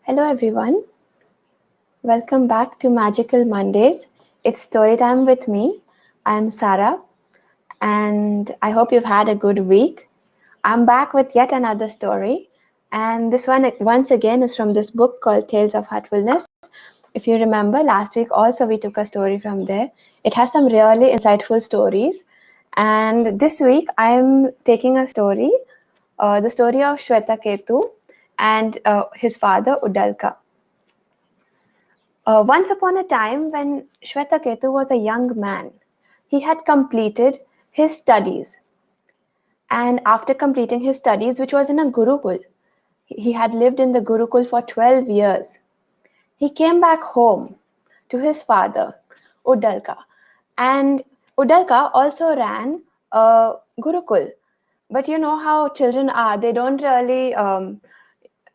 Hello everyone, welcome back to Magical Mondays. It's story time with me. I'm Sara and I hope you've had a good week. I'm back with yet another story, and this one once again is from this book called Tales of Heartfulness. If you remember, last week also we took a story from there. It has some really insightful stories, and this week I'm taking a story, the story of Shvetaketu and his father Uddalaka. Once upon a time, when Shvetaketu was a young man, he had completed his studies. And after completing his studies, which was in a Gurukul, he had lived in the Gurukul for 12 years. He came back home to his father, Uddalaka. And Uddalaka also ran a Gurukul. But you know how children are, they don't really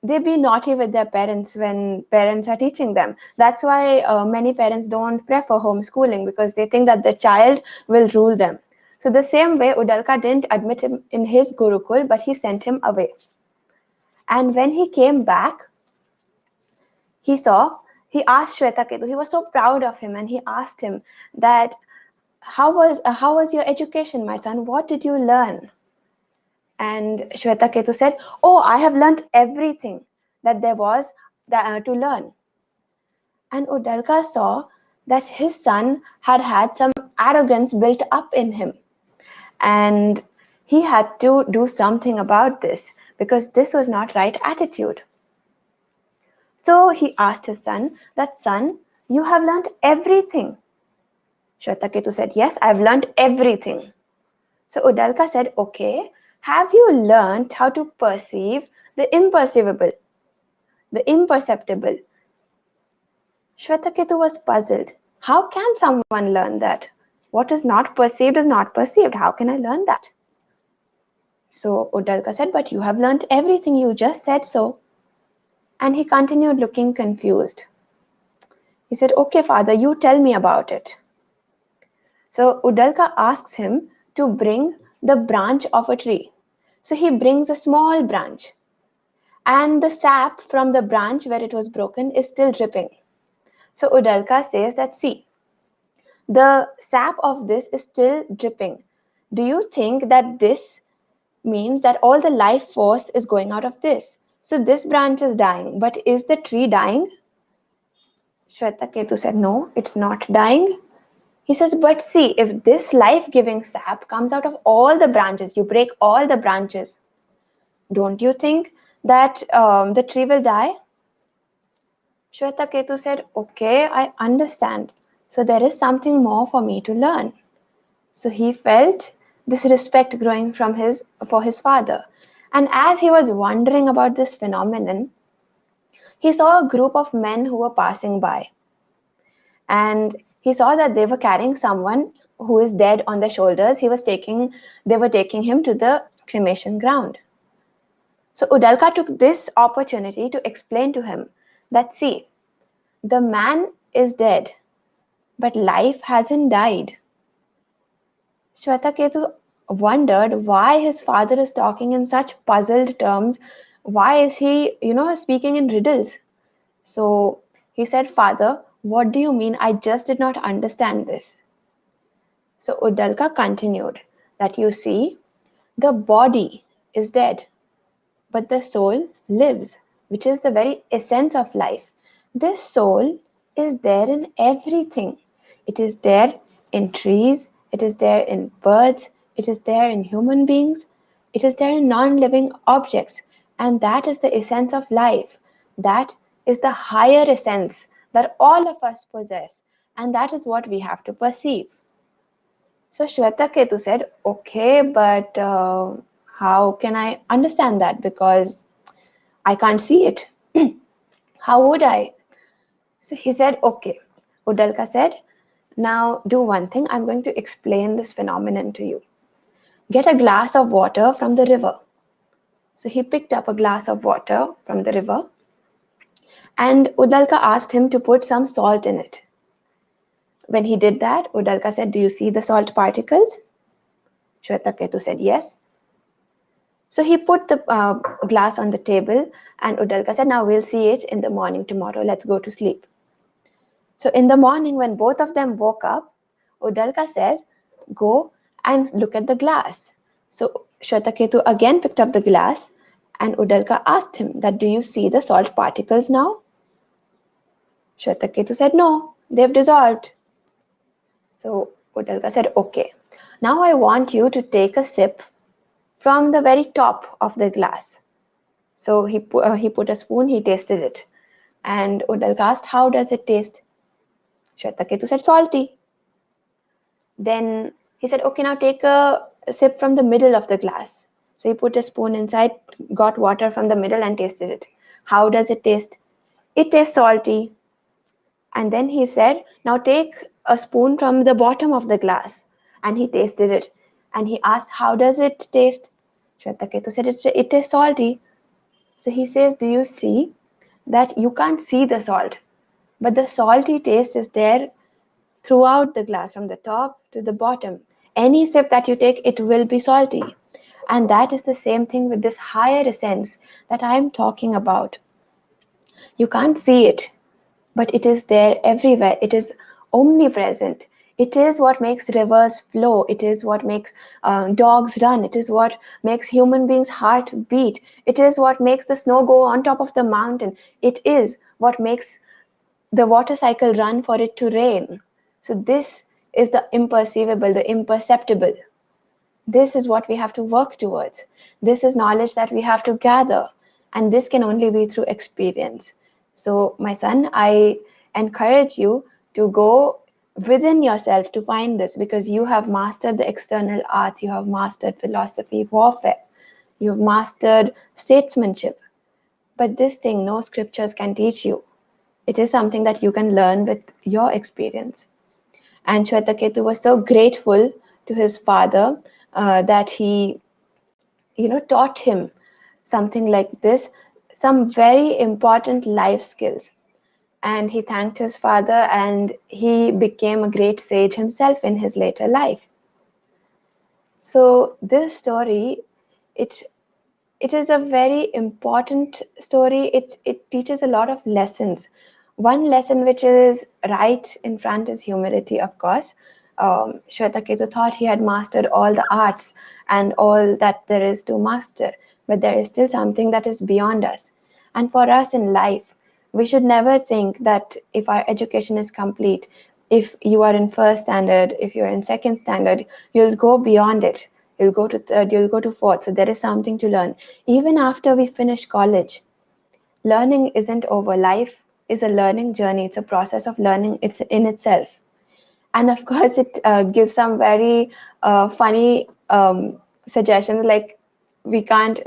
they be naughty with their parents when parents are teaching them. That's why many parents don't prefer homeschooling, because they think that the child will rule them. So the same way, Uddalaka didn't admit him in his Gurukul, but he sent him away. And when he came back, he saw, he asked Shvetaketu, he was so proud of him, and he asked him that, how was your education, my son? What did you learn? And Shvetaketu said, oh, I have learnt everything that there was to learn. And Uddalaka saw that his son had had some arrogance built up in him. And he had to do something about this, because this was not right attitude. So he asked his son that, son, you have learnt everything. Shvetaketu said, yes, I've learnt everything. So Uddalaka said, okay, have you learnt how to perceive the imperceivable, the imperceptible? Shvetaketu was puzzled. How can someone learn that? What is not perceived is not perceived. How can I learn that? So Uddalaka said, but you have learnt everything, you just said so. And he continued looking confused. He said, okay, father, you tell me about it. So Uddalaka asks him to bring the branch of a tree. So he brings a small branch, and the sap from the branch where it was broken is still dripping. So Uddalaka says that, see, the sap of this is still dripping. Do you think that this means that all the life force is going out of this? So this branch is dying, but is the tree dying? Shvetaketu said, no, it's not dying. He says, but see, if this life-giving sap comes out of all the branches, you break all the branches, don't you think that the tree will die? Shvetaketu said, okay, I understand. So there is something more for me to learn. So he felt this respect growing for his father. And as he was wondering about this phenomenon, he saw a group of men who were passing by. And he saw that they were carrying someone who is dead on their shoulders. They were taking him to the cremation ground. So Uddalaka took this opportunity to explain to him that, see, the man is dead, but life hasn't died. Shvetaketu wondered why his father is talking in such puzzled terms. Why is he, speaking in riddles? So he said, Father, what do you mean? I just did not understand this. So Uddalaka continued that, you see, the body is dead, but the soul lives, which is the very essence of life. This soul is there in everything. It is there in trees, it is there in birds, it is there in human beings, it is there in non living objects. And that is the essence of life. That is the higher essence that all of us possess. And that is what we have to perceive. So Shvetaketu said, okay, but how can I understand that? Because I can't see it. How would I? So he said, okay. Uddalaka said, now do one thing. I'm going to explain this phenomenon to you. Get a glass of water from the river. So he picked up a glass of water from the river, and Uddalaka asked him to put some salt in it. When he did that, Uddalaka said, do you see the salt particles? Shvetaketu said, yes. So he put the glass on the table, And Uddalaka said, now we'll see it in the morning tomorrow. Let's go to sleep. So in the morning, when both of them woke up, Uddalaka said, go and look at the glass. So Shvetaketu again picked up the glass, and Uddalaka asked him that, do you see the salt particles now? Shvetaketu said, no, they've dissolved. So Uddalaka said, okay, now I want you to take a sip from the very top of the glass. So he put a spoon, he tasted it. And Uddalaka asked, how does it taste? Shvetaketu said, salty. Then he said, okay, now take a sip from the middle of the glass. So he put a spoon inside, got water from the middle, and tasted it. How does it taste? It tastes salty. And then he said, now take a spoon from the bottom of the glass. And he tasted it. And he asked, how does it taste? Shvetaketu said, it tastes salty. So he says, do you see that you can't see the salt, but the salty taste is there throughout the glass, from the top to the bottom. Any sip that you take, it will be salty. And that is the same thing with this higher essence that I am talking about. You can't see it, but it is there everywhere. It is omnipresent. It is what makes rivers flow. It is what makes dogs run. It is what makes human beings' heart beat. It is what makes the snow go on top of the mountain. It is what makes the water cycle run for it to rain. So this is the imperceivable, the imperceptible. This is what we have to work towards. This is knowledge that we have to gather. And this can only be through experience. So, my son, I encourage you to go within yourself to find this, because you have mastered the external arts, you have mastered philosophy, warfare, you have mastered statesmanship. But this thing, no scriptures can teach you. It is something that you can learn with your experience. And Shvetaketu was so grateful to his father that he, taught him something like this, some very important life skills. And he thanked his father, and he became a great sage himself in his later life. So this story, it it is a very important story. It teaches a lot of lessons. One lesson which is right in front is humility, of course. Shvetaketu thought he had mastered all the arts and all that there is to master, but there is still something that is beyond us. And for us in life, we should never think that if our education is complete, if you are in first standard, if you're in second standard, you'll go beyond it. You'll go to third, you'll go to fourth. So there is something to learn. Even after we finish college, learning isn't over. Life is a learning journey. It's a process of learning. It's in itself. And of course, it gives some very funny suggestions, like we don't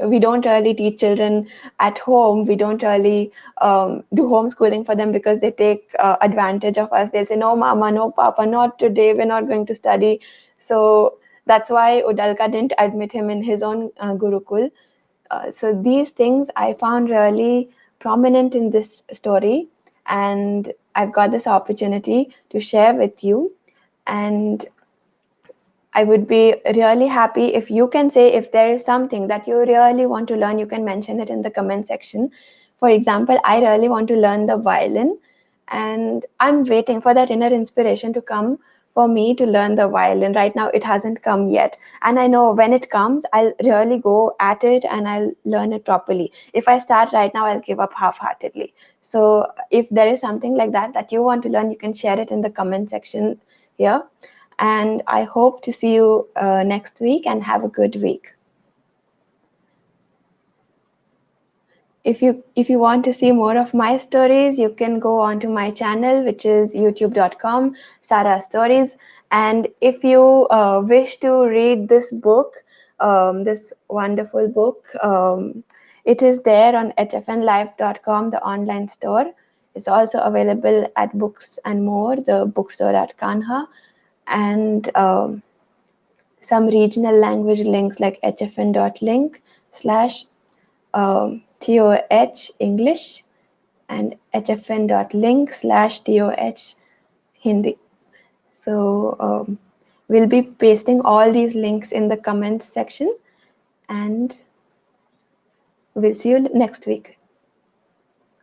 really teach children at home. We don't really do homeschooling for them, because they take advantage of us. They'll say, no mama, no papa, not today, we're not going to study. So that's why Uddalaka didn't admit him in his own gurukul. So these things I found really prominent in this story, and I've got this opportunity to share with you. And I would be really happy if you can say, if there is something that you really want to learn, you can mention it in the comment section. For example, I really want to learn the violin, and I'm waiting for that inner inspiration to come for me to learn the violin. Right now, it hasn't come yet. And I know when it comes, I'll really go at it and I'll learn it properly. If I start right now, I'll give up half-heartedly. So if there is something like that that you want to learn, you can share it in the comment section here. And I hope to see you next week, and have a good week. If you want to see more of my stories, you can go on to my channel, which is youtube.com Sara Stories. And if you wish to read this book, this wonderful book, it is there on hfnlife.com, the online store. It's also available at Books and More, the bookstore at Kanha. And some regional language links like hfn.link slash TOH English and hfn.link slash TOH Hindi. So we'll be pasting all these links in the comments section, and we'll see you next week.